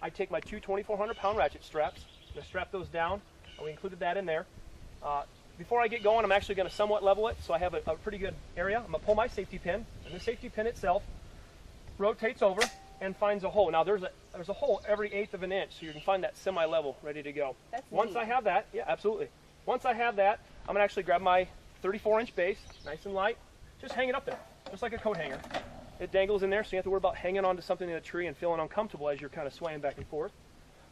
I take my two 2,400-pound ratchet straps. I'm going to strap those down. We included that in there. Before I get going, I'm actually going to somewhat level it so I have a pretty good area. I'm going to pull my safety pin, and the safety pin itself rotates over and finds a hole. Now there's a hole every 1/8 of an inch, so you can find that semi-level ready to go. That's Once neat. I have that, yeah, absolutely. Once I have that, I'm going to actually grab my 34-inch base, nice and light, just hang it up there, just like a coat hanger. It dangles in there, so you have to worry about hanging onto something in a tree and feeling uncomfortable as you're kind of swaying back and forth.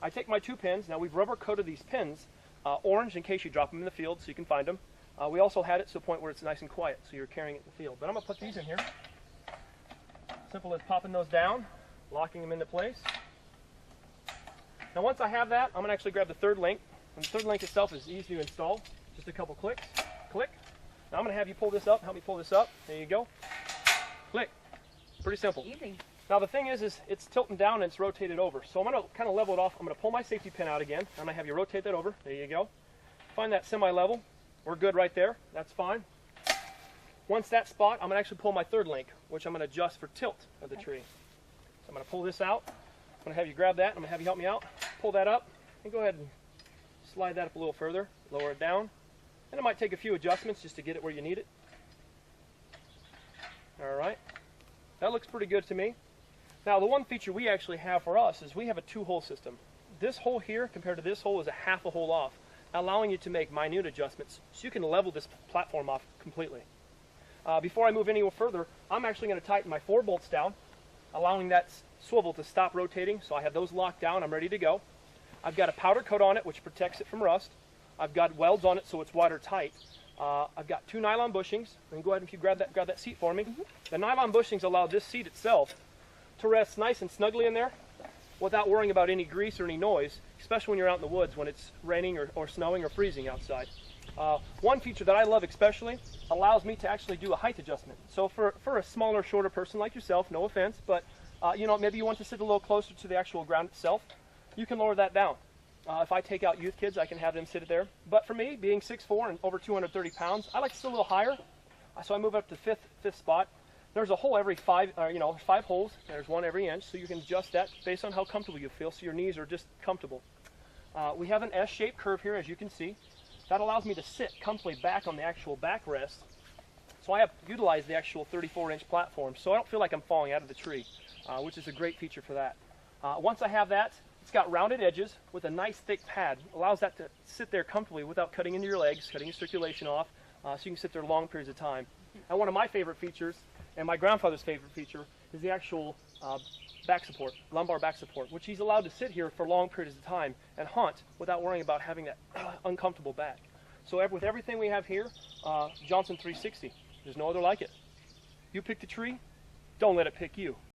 I take my 2 pins. Now we've rubber coated these pins orange in case you drop them in the field so you can find them. We also had it to a point where it's nice and quiet so you're carrying it in the field. But I'm going to put these in here. Simple as popping those down, locking them into place. Now once I have that, I'm going to actually grab the 3rd link. And the 3rd link itself is easy to install. Just a couple clicks. Click. Now I'm going to have you pull this up. Help me pull this up. There you go. Click. Pretty simple. Easy. Now the thing is it's tilting down and it's rotated over. So I'm going to kind of level it off. I'm going to pull my safety pin out again. I'm going to have you rotate that over. There you go. Find that semi-level. We're good right there. That's fine. Once that spot, I'm going to actually pull my 3rd link, which I'm going to adjust for tilt of the tree. So I'm going to pull this out. I'm going to have you grab that. I'm going to have you help me out. Pull that up. And go ahead and slide that up a little further. Lower it down. And it might take a few adjustments just to get it where you need it. All right. That looks pretty good to me. Now the one feature we actually have for us is we have a 2-hole system. This hole here compared to this hole is a half a hole off, allowing you to make minute adjustments so you can level this platform off completely. Before I move any further, I'm actually going to tighten my 4 bolts down, allowing that swivel to stop rotating. So I have those locked down. I'm ready to go. I've got a powder coat on it which protects it from rust. I've got welds on it so it's watertight. I've got 2 nylon bushings. And go ahead and if you grab that seat for me. The nylon bushings allow this seat itself to rest nice and snugly in there without worrying about any grease or any noise, especially when you're out in the woods when it's raining or snowing or freezing outside. One feature that I love especially allows me to actually do a height adjustment. So for a smaller, shorter person like yourself, no offense, but you know, maybe you want to sit a little closer to the actual ground itself, you can lower that down. If I take out youth kids, I can have them sit there. But for me, being 6'4" and over 230 pounds, I like to sit a little higher. So I move up to fifth spot. There's a hole every 5 holes. There's one every inch, so you can adjust that based on how comfortable you feel, so your knees are just comfortable. We have an S-shaped curve here, as you can see. That allows me to sit comfortably back on the actual backrest. So I have utilized the actual 34-inch platform, so I don't feel like I'm falling out of the tree, which is a great feature for that. Once I have that, it's got rounded edges with a nice thick pad. Allows that to sit there comfortably without cutting into your legs, cutting your circulation off, so you can sit there long periods of time. And one of my favorite features, and my grandfather's favorite feature, is the actual back support, lumbar back support, which he's allowed to sit here for long periods of time and hunt without worrying about having that uncomfortable back. So with everything we have here, Johnson 360, there's no other like it. You pick the tree, don't let it pick you.